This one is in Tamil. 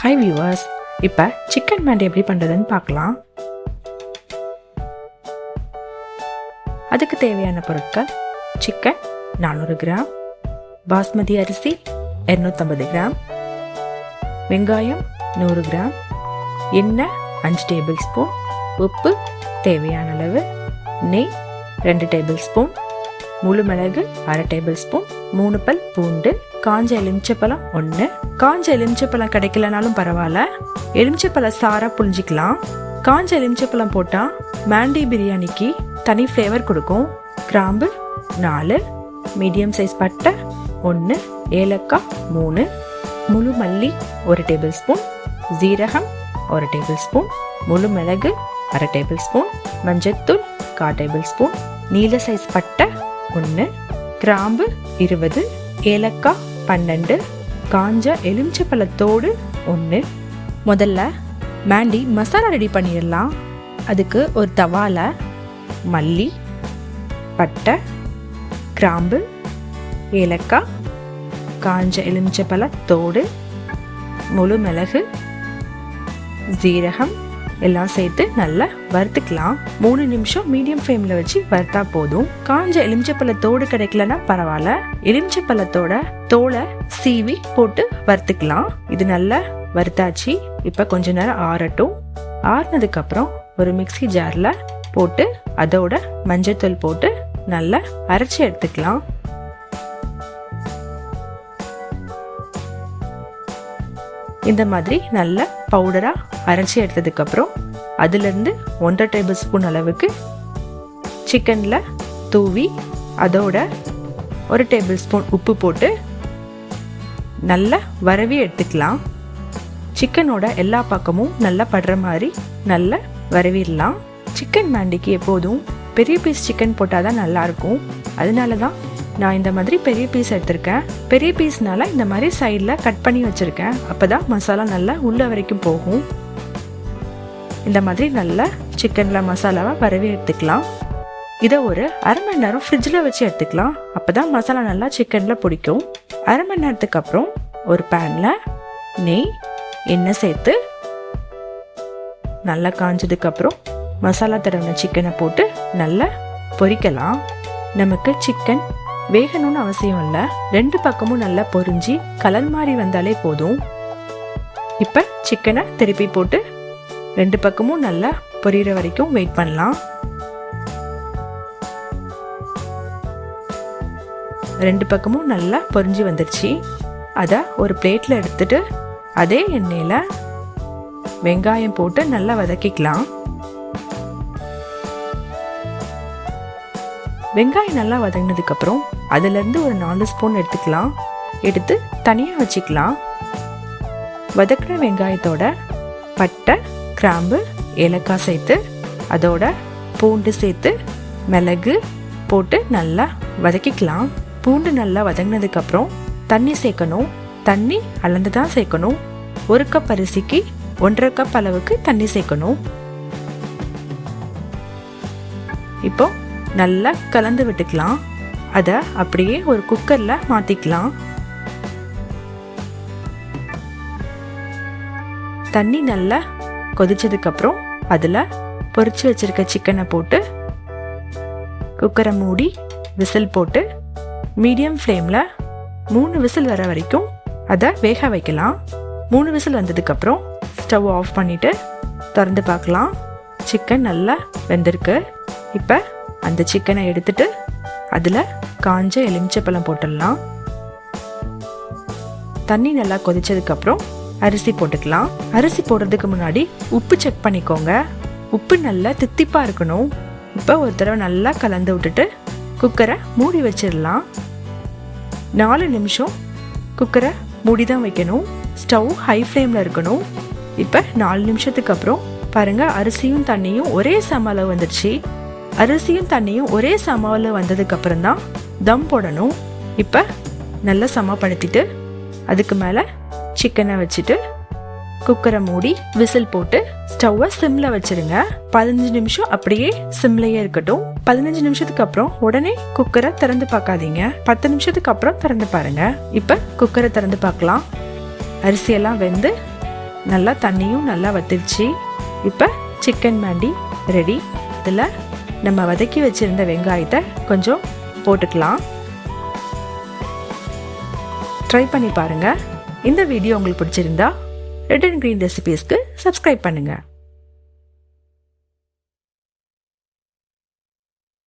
ஹாய் வியூவர்ஸ், இப்போ சிக்கன் மண்டி எப்படி பண்ணுறதுன்னு பார்க்கலாம். அதுக்கு தேவையான பொருட்கள்: சிக்கன் 400 கிராம், பாஸ்மதி அரிசி 250 கிராம், வெங்காயம் 100 கிராம், எண்ணெய் 5 டேபிள் ஸ்பூன், உப்பு தேவையான அளவு, நெய் 2 டேபிள் ஸ்பூன், முழு மிளகு 1/2 டேபிள் ஸ்பூன், 3 பல் பூண்டு, காஞ்ச எலுமிச்சப்பழம் 1. காஞ்ச எலுமிச்சப்பழம் கிடைக்கலனாலும் பரவாயில்ல, எலுமிச்சப்பழம் சாரை புழிஞ்சிக்கலாம். காஞ்ச எலுமிச்சப்பழம் போட்டால் மாண்டி பிரியாணிக்கு தனி ஃப்ளேவர் கொடுக்கும். கிராம்பு 4, மீடியம் சைஸ் பட்டை 1, ஏலக்காய் 3, முழு மல்லி 1 டேபிள் ஸ்பூன், ஜீரகம் 1 டேபிள் ஸ்பூன், முழு மிளகு 1/2 டேபிள் ஸ்பூன், மஞ்சத்தூள் 1/4 டேபிள் ஸ்பூன், நீல சைஸ் பட்டை 1, கிராம்பு 20, ஏலக்காய் 12, காஞ்ச எலுமிச்சப்பழத்தோடு 1. முதல்ல மாண்டி மசாலா ரெடி பண்ணிடலாம். அதுக்கு ஒரு தவால மல்லி, பட்டை, கிராம்பு, ஏலக்காய், காஞ்ச எலுமிச்சப்பழத்தோடு, முழு மிளகு, ஜீரகம் எல்லாம் சேர்த்து நல்லா வறுத்துக்கலாம். 3 நிமிஷம் மீடியம் ஃப்ளேமில் வச்சு வறுத்தா போதும். காஞ்ச எலுமிச்சப்பழத்தோடு கிடைக்கலன்னா பரவாயில்ல, எலுமிச்சப்பழத்தோட தோலை சீவி போட்டு வறுத்துக்கலாம். இது நல்லா வறுத்தாச்சு. இப்போ கொஞ்ச நேரம் ஆறட்டும். ஆறுனதுக்கு அப்புறம் ஒரு மிக்ஸி ஜாரில் போட்டு அதோட மஞ்சத்தூள் போட்டு நல்லா அரைச்சி எடுத்துக்கலாம். இந்த மாதிரி நல்ல பவுடரா அரைச்சி எடுத்ததுக்கு அப்புறம் அதிலிருந்து 1/2 டேபிள் ஸ்பூன் அளவுக்கு சிக்கன்ல தூவி அதோட 1 டேபிள் ஸ்பூன் உப்பு போட்டு நல்லா வரவி எடுத்துக்கலாம். சிக்கனோட எல்லா பக்கமும் நல்லா படுற மாதிரி நல்லா வரவிடலாம். சிக்கன் மாண்டிக்கு எப்போதும் பெரிய பீஸ் சிக்கன் போட்டால் தான் நல்லா இருக்கும். அதனால தான் நான் இந்த மாதிரி பெரிய பீஸ் எடுத்திருக்கேன். பெரிய பீஸ்னால இந்த மாதிரி சைடில் கட் பண்ணி வச்சுருக்கேன். அப்போ தான் மசாலா நல்லா உள்ள வரைக்கும் போகும். இந்த மாதிரி நல்லா சிக்கனில் மசாலாவை வரவே எடுத்துக்கலாம். இதை ஒரு 1/2 மணி நேரம் ஃப்ரிட்ஜில் வச்சு எடுத்துக்கலாம். அப்போ தான் மசாலா நல்லா சிக்கனில் பிடிக்கும். 1/2 மணி நேரத்துக்கு அப்புறம் ஒரு பேனில் நெய், எண்ணெய் சேர்த்து நல்லா காஞ்சதுக்கப்புறம் மசாலா தடவின சிக்கனை போட்டு நல்லா பொரிக்கலாம். நமக்கு சிக்கன் வேகணும்னு அவசியம் இல்லை, 2 பக்கமும் நல்லா பொரிஞ்சு கலர் மாதிரி வந்தாலே போதும். இப்போ சிக்கனை திருப்பி போட்டு 2 பக்கமும் நல்லா பொரியிற வரைக்கும் வெயிட் பண்ணலாம். 2 பக்கமும் நல்லா பொரிஞ்சு வந்துருச்சு. அதை ஒரு பிளேட்டில் எடுத்துட்டு அதே எண்ணெயில் வெங்காயம் போட்டு நல்லா வதக்கிக்கலாம். வெங்காயம் நல்லா வதங்கினதுக்கப்புறம் அதிலேருந்து ஒரு 4 ஸ்பூன் எடுத்துக்கலாம். எடுத்து தனியாக வச்சுக்கலாம். வதக்கின வெங்காயத்தோட பட்டை, கிராம்பு, ஏலக்காய் சேர்த்து அதோட பூண்டு சேர்த்து மிளகு போட்டு நல்லா வதக்கிக்கலாம். பூண்டு நல்லா வதங்கினதுக்கப்புறம் தண்ணி சேர்க்கணும். தண்ணி அளந்து தான் சேர்க்கணும். 1 கப் அரிசிக்கு 1/2 கப் அளவுக்கு தண்ணி சேர்க்கணும். இப்போ நல்லா கலந்து விட்டுக்கலாம். அதை அப்படியே ஒரு குக்கரில் மாற்றிக்கலாம். தண்ணி நல்லா கொதிச்சதுக்கப்புறம் அதில் பொரிச்சு வச்சிருக்க சிக்கனை போட்டு குக்கரை மூடி விசில் போட்டு மீடியம் ஃப்ளேமில் 3 விசில் வர வரைக்கும் அதை வேக வைக்கலாம். 3 விசில் வந்ததுக்கப்புறம் ஸ்டவ் ஆஃப் பண்ணிவிட்டு திறந்து பார்க்கலாம். சிக்கன் நல்லா வெந்திருக்கு. இப்போ அந்த சிக்கனை எடுத்துட்டு அதில் காஞ்ச எலுமிச்சப்பழம் போட்டுடலாம். தண்ணி நல்லா கொதிச்சதுக்கப்புறம் அரிசி போட்டுக்கலாம். அரிசி போடுறதுக்கு முன்னாடி உப்பு செக் பண்ணிக்கோங்க. உப்பு நல்லா தித்திப்பாக இருக்கணும். இப்போ ஒரு தடவை நல்லா கலந்து விட்டுட்டு குக்கரை மூடி வச்சிடலாம். 4 நிமிஷம் குக்கரை மூடி தான் வைக்கணும். ஸ்டவ் ஹை ஃப்ளேமில் இருக்கணும். இப்போ 4 நிமிஷத்துக்கு அப்புறம் பாருங்கள், அரிசியும் தண்ணியும் ஒரே சம அளவு வந்துடுச்சு. அரிசியும் தண்ணியும் ஒரே சம அளவு வந்ததுக்கு அப்புறம் தான் தம் போடணும். இப்போ நல்லா சமப்படுத்திட்டு அதுக்கு மேலே சிக்கனை வச்சுட்டு குக்கரை மூடி விசில் போட்டு ஸ்டவ்வை சிம்ல வச்சிருங்க. 15 நிமிஷம் அப்படியே சிம்லயே இருக்கட்டும். 15 நிமிஷத்துக்கு அப்புறம் உடனே குக்கரை திறந்து பார்க்காதீங்க. 10 நிமிஷத்துக்கு அப்புறம் திறந்து பாருங்க. இப்போ குக்கரை திறந்து பார்க்கலாம். அரிசியெல்லாம் வெந்து நல்லா தண்ணியும் நல்லா வத்திருச்சு. இப்போ சிக்கன் மாண்டி ரெடி. இதில் நம்ம வதக்கி வச்சுருந்த வெங்காயத்தை கொஞ்சம் போட்டுக்கலாம். ட்ரை பண்ணி பாருங்கள். இந்த வீடியோ உங்களுக்கு பிடிச்சிருந்தா ரெட் அண்ட் க்ரீன் ரெசிபீஸ்க்கு சப்ஸ்கிரைப் பண்ணுங்கள்.